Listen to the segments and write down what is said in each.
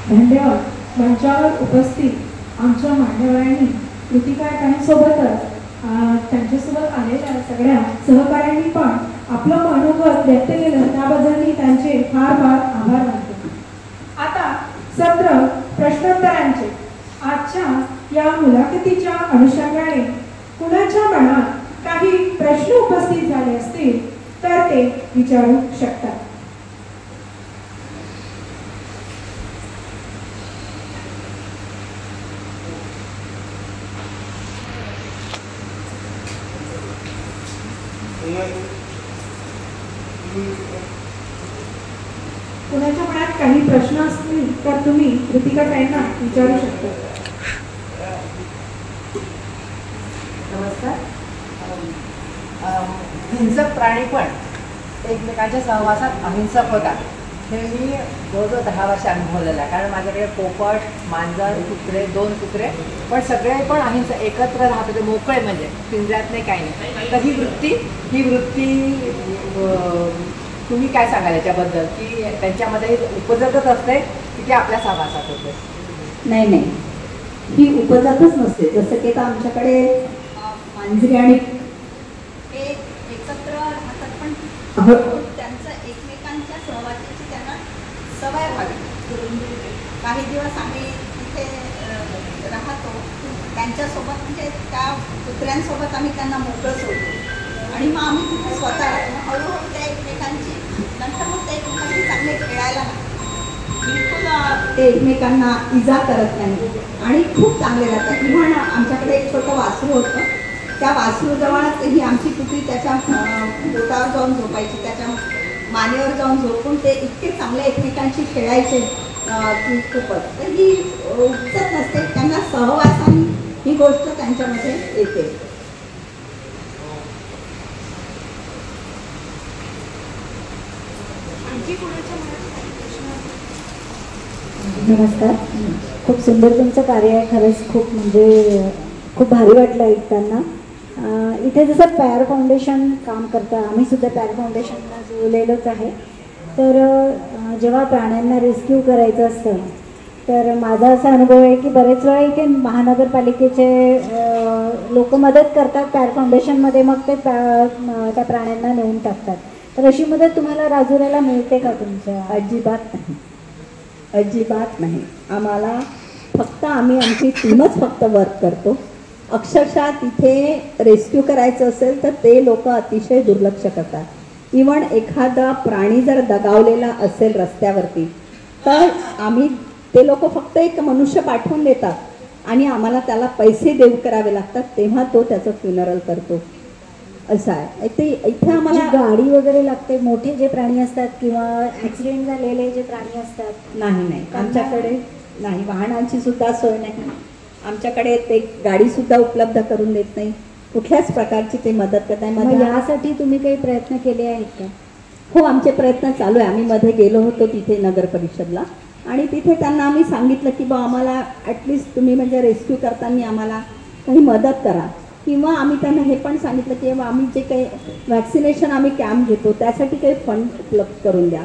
धन्यवाद. मंचावर उपस्थित आमच्या मान्यवरांनी कृतिकारांसोबतच त्यांच्यासोबत आलेल्या सगळ्या सहकाऱ्यांनी पण आपलं मनोगत व्यक्त केलं, त्याबद्दल मी त्यांचे फार फार आभार मानतो. आता सत्र प्रश्नोत्तरांचे. आजच्या या मुलाखतीच्या अनुषंगाने कुणाच्या मनात काही प्रश्न उपस्थित झाले असतील तर ते विचारू शकतात. कुणाच्या मनात काही प्रश्न असतील तर तुम्ही कृतिकाताईंना विचारू शकता. नमस्कार. हिंसक प्राणी पण एकमेकांच्या सहवासात अहिंसक होतात हे मी जवळजवळ 10 वर्ष अनुभवलेलं आहे. कारण माझ्याकडे पोपट, मांजर, कुत्रे, 2 कुत्रे, पण सगळे पण अहिंसक एकत्र राहत होते, मोकळे, म्हणजे पिंजऱ्यात नाही, काही नाही. तर ही वृत्ती तुम्ही काय सांगाल याच्याबद्दल, की त्यांच्यामध्ये उपजतच असते की ते आपल्या सहवासात होते? नाही नाही, ही उपजातच नसते. जसं की आता आमच्याकडे मांजरी आणि एकत्र राहतात, पण त्यांचं एकमेकांच्या सहवासाची त्यांना सवय व्हावी. काही दिवस आम्ही तिथे राहतो, त्यांच्यासोबत म्हणजे त्या कुत्र्यांसोबत आम्ही त्यांना मोकळं सोडतो आणि मग आम्ही तिथे स्वतः हळूहळू त्या एकमेकांची, नंतर मग त्या एकमेकांची चांगले खेळायला बिलकुल ते एकमेकांना इजा करत नाही आणि खूप चांगले राहतात. इव्हन आमच्याकडे एक छोटं वासरू होतं, त्या वासरूजवळच ही आमची कुत्री त्याच्या पोटावर जाऊन झोपायची, त्याच्या मानेवर जाऊन झोपून ते इतके चांगले एकमेकांशी खेळायचे की खूपच. तर ही उपजत नसते, त्यांना सहवासाने ही गोष्ट त्यांच्यामध्ये येते. नमस्कार. खूप सुंदर तुमचं कार्य आहे, खरंच खूप म्हणजे खूप भारी वाटलं ऐकताना. इथे जसं पॅर फाउंडेशन काम करतं, आम्ही सुद्धा पॅर फाउंडेशनला जोडलेलोच आहे. तर जेव्हा प्राण्यांना रेस्क्यू करायचं असतं तर माझा असा अनुभव आहे की बरेच वेळा इथे महानगरपालिकेचे लोक मदत करतात पॅर फाउंडेशनमध्ये, मग ते त्या प्राण्यांना नेऊन टाकतात. तर अशी मदत तुम्हाला राजुऱ्याला मिळते का तुमच्या? अजिबात नाही, अजिबात नाही. आम्हाला फक्त आम्ही आमची टीमच फक्त वर्क करतो. अक्षरशः तिथे रेस्क्यू करायचं असेल तर ते लोक अतिशय दुर्लक्ष करतात. इव्हन एखादा प्राणी जर दगावलेला असेल रस्त्यावरती तर आम्ही ते लोक फक्त एक मनुष्य पाठवून देतात आणि आम्हाला त्याला पैसे देऊ करावे लागतात, तेव्हा तो त्याचं फ्युनरल करतो. असं आहे. इथे आम्हाला गाडी वगैरे लागते, मोठे जे प्राणी असतात किंवा ॲक्सिडेंट झालेले जे प्राणी असतात? नाही नाही, आमच्याकडे नाही, वाहनांची सुद्धा सोय नाही. आमच्याकडे ते गाडीसुद्धा उपलब्ध करून देत नाही, कुठल्याच प्रकारची ते मदत करत नाही. मग यासाठी तुम्ही काही प्रयत्न केले आहेत का? हो, आमचे प्रयत्न चालू आहे. आम्ही मध्ये गेलो होतो तिथे नगर परिषदला आणि तिथे त्यांना आम्ही सांगितलं की बा आम्हाला ॲटलिस्ट तुम्ही म्हणजे रेस्क्यू करताना आम्हाला काही मदत करा. किंवा आम्ही त्यांना हे पण सांगितलं की आम्ही जे काही वॅक्सिनेशन आम्ही कॅम्प घेतो त्यासाठी काही फंड उपलब्ध करून द्या.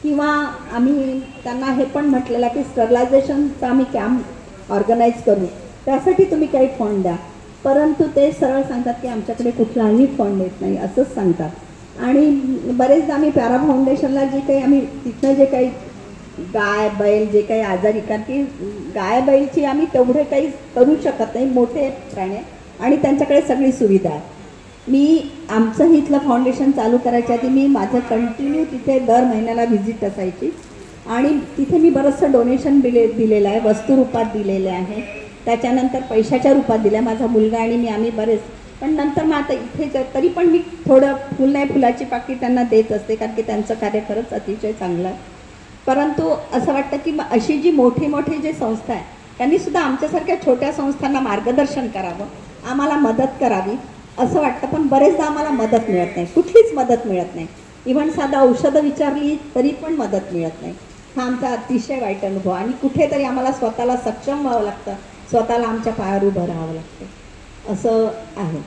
किंवा आम्ही त्यांना हे पण म्हटलेलं की स्टरलायझेशनचा आम्ही कॅम्प ऑर्गनाईज करू, त्यासाठी तुम्ही काही फंड द्या. परंतु ते सरळ सांगतात की आमच्याकडे कुठलाही फंड येत नाही, असंच सांगतात. आणि बरेचदा आम्ही पॅरा फाउंडेशनला जे काही आम्ही तिथनं जे काही गाय बैल जे काही आजारी, कारण की गाय बैलची आम्ही तेवढे काही करू शकत नाही, मोठे प्राणी आणि त्यांच्याकडे सगळी सुविधा आहे. मी आमचं इथलं फाउंडेशन चालू करायच्या आधी मी माझं कंटिन्यू तिथे दर महिन्याला व्हिजिट असायची आणि तिथे मी बरंचसं डोनेशन दिलेलं आहे, वस्तुरूपात दिलेले आहे, त्याच्यानंतर पैशाच्या रूपात दिल्या. माझा मुलगा आणि मी आम्ही बरेच. पण नंतर मग आता इथे तरी पण मी थोडं फुल नाही फुलाची पाकळी त्यांना देत असते, कारण की त्यांचं कार्य खरंच अतिशय चांगलं आहे. परंतु असं वाटतं की अशी जी मोठी मोठी जी संस्था आहे त्यांनीसुद्धा आमच्यासारख्या छोट्या संस्थांना मार्गदर्शन करावं, आम्हाला मदत करावी असं वाटतं. पण बरेचदा आम्हाला मदत मिळत नाही, कुठलीच मदत मिळत नाही. इव्हन साधं औषधं विचारली तरी पण मदत मिळत नाही. हा आमचा अतिशय वाईट अनुभव. आणि कुठेतरी आम्हाला स्वतःला सक्षम व्हावं लागतं, स्वतःला आमच्या पायावर उभं राहावं लागतं, असं आहे.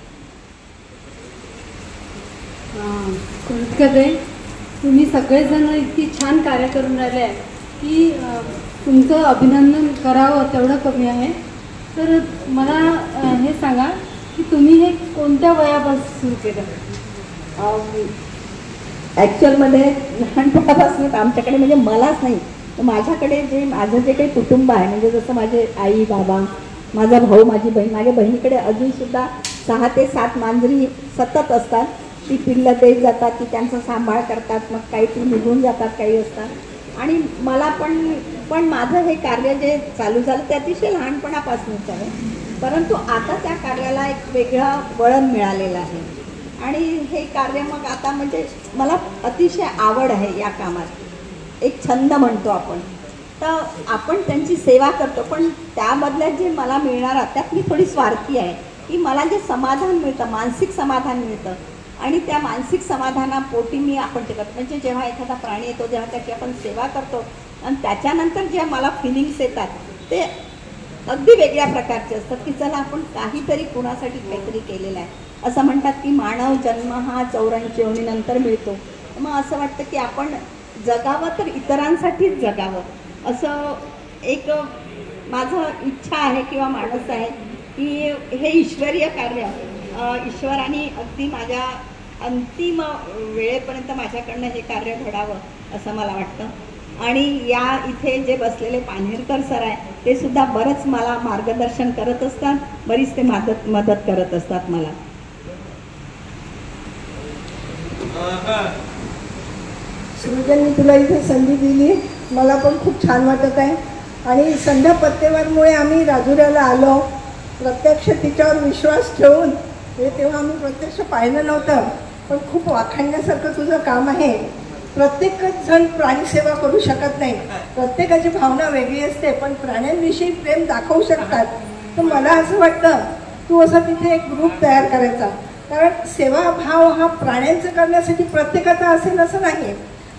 कृतिकाताई, तुम्ही सगळेजण इतकी छान कार्य करून राहिले आहे की तुमचं अभिनंदन करावं तेवढं कमी आहे. तर मला हे सांगा की तुम्ही हे कोणत्या वयापासून सुरू केलं? ॲक्च्युअलमध्ये लहानपणापासून आमच्याकडे म्हणजे मलाच नाही तर माझ्याकडे माझं जे काही कुटुंब आहे म्हणजे जसं माझे आई बाबा, माझा भाऊ, माझी बहीण, माझ्या बहिणीकडे अजूनसुद्धा 6 ते 7 मांजरी सतत असतात. ती पिल्लं देत जातात, ती त्यांचा सांभाळ करतात, मग काही ती निघून जातात, काही असतात. आणि मला पण माझं हे कार्य जे चालू झालं ते अतिशय लहानपणापासूनच आहे. परंतु आता त्या कार्याला एक वेगळं वळण मिळालेलं आहे आणि हे कार्य मग आता म्हणजे मला अतिशय आवड आहे या कामात. एक छंद म्हणतो आपण. तर आपण त्यांची सेवा करतो पण त्याबदल्यात जे मला मिळणार त्यात मी थोडी स्वार्थी आहे की मला जे समाधान मिळतं, मानसिक समाधान मिळतं आणि त्या मानसिक समाधानापोटी मी आपण ते करतो. म्हणजे जेव्हा एखादा प्राणी येतो जेव्हा त्याची आपण सेवा करतो आणि त्याच्यानंतर जे मला फिलिंग्स येतात ते अगदी वेगळ्या प्रकारचे असतात की चला आपण काहीतरी कुणासाठी काहीतरी केलेलं आहे. असं म्हणतात की मानव जन्म हा 84 योनीनंतर मिळतो. मग असं वाटतं की आपण जगावं तर इतरांसाठीच जगावं असं एक माझं इच्छा आहे किंवा मानस आहे की हे ईश्वरीय कार्य ईश्वराने अगदी माझ्या अंतिम वेळेपर्यंत माझ्याकडनं हे कार्य घडावं असं मला वाटतं. आणि या इथे जे बसलेले पान्हेरकर सर आहे ते सुद्धा बरंच मला मार्गदर्शन करत असतात, बरीच ते मदत करत असतात मला. सृजनने तुला इथे संधी दिली, मला पण खूप छान वाटत आहे. आणि संध्या पत्तेवारमुळे आम्ही राजुऱ्याला आलो, प्रत्यक्ष तिच्यावर विश्वास ठेवून. तेव्हा आम्ही प्रत्यक्ष पाहिलं नव्हतं पण खूप वाखाणण्यासारखं तुझं काम आहे. प्रत्येकच जण प्राणीसेवा करू शकत नाही, प्रत्येकाची भावना वेगळी असते पण प्राण्यांविषयी प्रेम दाखवू शकतात. तर मला असं वाटतं तू असा तिथे एक ग्रुप तयार करायचा, कारण सेवाभाव हा प्राण्यांचं करण्यासाठी प्रत्येकाचा असेल असं नाही.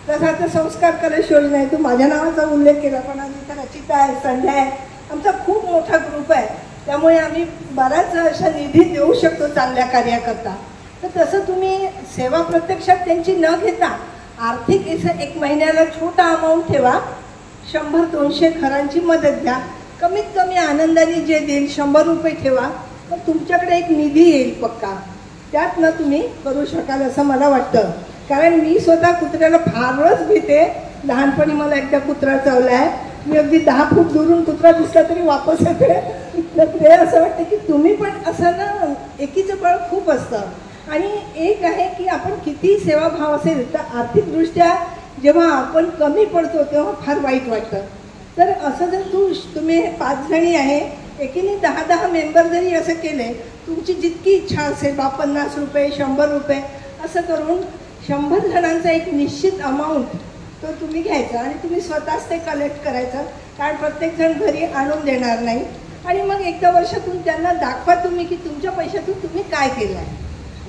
जसं आता संस्कार कलश योजना आहे, तू माझ्या नावाचा उल्लेख केला पण आज इथं रचिता आहे, संध्या आहे, आमचा खूप मोठा ग्रुप आहे. त्यामुळे आम्ही बराच अशा निधी देऊ शकतो चांगल्या कार्याकरता. तर तसं तुम्ही सेवा प्रत्यक्षात त्यांची न घेता आर्थिक एक महिन्याला छोटा अमाऊंट ठेवा, 100-200 घरांची मदत द्या, कमीत कमी आनंदाने जे देईल 100 रुपये ठेवा, तर तुमच्याकडे एक निधी येईल पक्का. त्यातनं तुम्ही करू शकाल असं मला वाटतं. कारण मी स्वतः कुत्र्याला फारच भीते. लहानपणी मला एकदा कुत्रा चावला आहे, मी अगदी 10 फूट दुरून कुत्रा दिसला तरी वापस येते. तर ते असं वाटतं की तुम्ही पण असं ना एकीचं बळ खूप असतं. आणि एक आहे की आपण किती सेवाभाव असेल तर आर्थिकदृष्ट्या जेव्हा आपण कमी पडतो तेव्हा फार वाईट वाटतं. तर असं जर तुम्ही 5 जणी आहे, एकीने 10-10 मेंबर जरी असं केले, तुमची जितकी इच्छा असेल 50 रुपये 100 रुपये असं करून 100 जणांचा एक निश्चित अमाऊंट तो तुम्ही घ्यायचा आणि तुम्ही स्वतःच ते कलेक्ट करायचं. कारण प्रत्येकजण घरी आणून देणार नाही. आणि मग एकदा वर्षातून त्यांना दाखवा तुम्ही की तुमच्या पैशातून तुम्ही काय केलं आहे,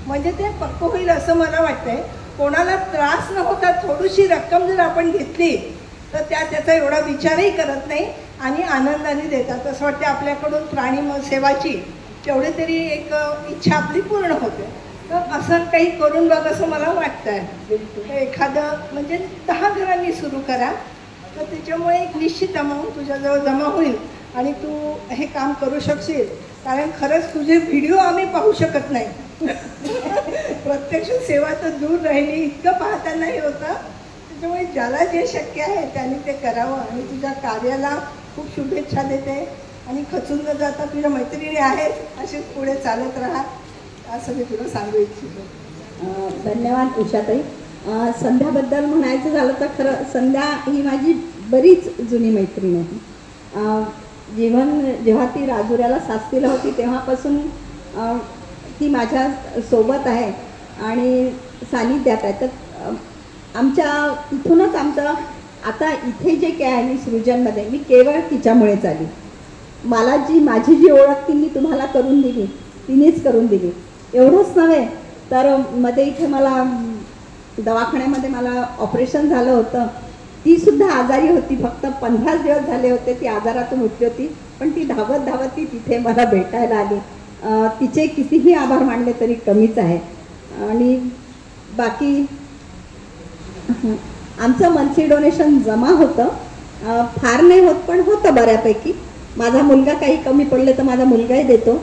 म्हणजे ते पक्क होईल असं मला वाटतंय. कोणाला त्रास न होता थोडीशी रक्कम जर आपण घेतली तर त्याचा एवढा विचारही करत नाही आणि आनंदाने देतात. असं वाटतं आपल्याकडून प्राणी सेवाची तेवढी तरी एक इच्छा आपली पूर्ण होते. तर असं काही करून बघ असं मला वाटतं आहे. एखादं म्हणजे 10 घरांनी सुरू करा तर त्याच्यामुळे एक निश्चित अमाऊंट तुझ्याजवळ जमा होईल आणि तू हे काम करू शकशील. कारण खरंच तुझे व्हिडिओ आम्ही पाहू शकत नाही. प्रत्यक्ष सेवा तर दूर राहिली, इतकं पाहता नाही होतं. त्याच्यामुळे ज्याला जे शक्य आहे त्याने ते करावं. आणि तुझ्या कार्याला खूप शुभेच्छा देते आणि खचून न जाता तुझ्या मैत्रिणी आहेत असेच पुढे चालत राहा असं मी तुला सांगू इच्छितो. धन्यवाद उषाताई. संध्याबद्दल म्हणायचं झालं तर खरं संध्या ही माझी बरीच जुनी मैत्रीण आहे. जेव्हा ती राजुऱ्याला सास्तीला होती तेव्हापासून ती माझ्या सोबत आहे आणि सानिध्यात आहे. तर इथूनच आमचं आता इथे जे काय आहे मी सृजनमध्ये मी केवळ तिच्यामुळेच आली. माझी जी ओळख ती मी तुम्हाला करून दिली, तिनेच करून दिली. एवढंच नव्हे तर मध्ये इथे मला दवाखान्यामध्ये मला ऑपरेशन झालं होतं. ती सुद्धा आजारी होती, फक्त 15 दिवस झाले होते ती आजारातून उठली होती. पण ती धावत ती तिथे मला भेटायला आली. तिचे कितीही आभार मानले तरी कमीच आहे. आणि बाकी आमचं मंथली डोनेशन जमा होतं फार नाही होत पण होतं बऱ्यापैकी. माझा मुलगा काही कमी पडले तर माझा मुलगाही देतो.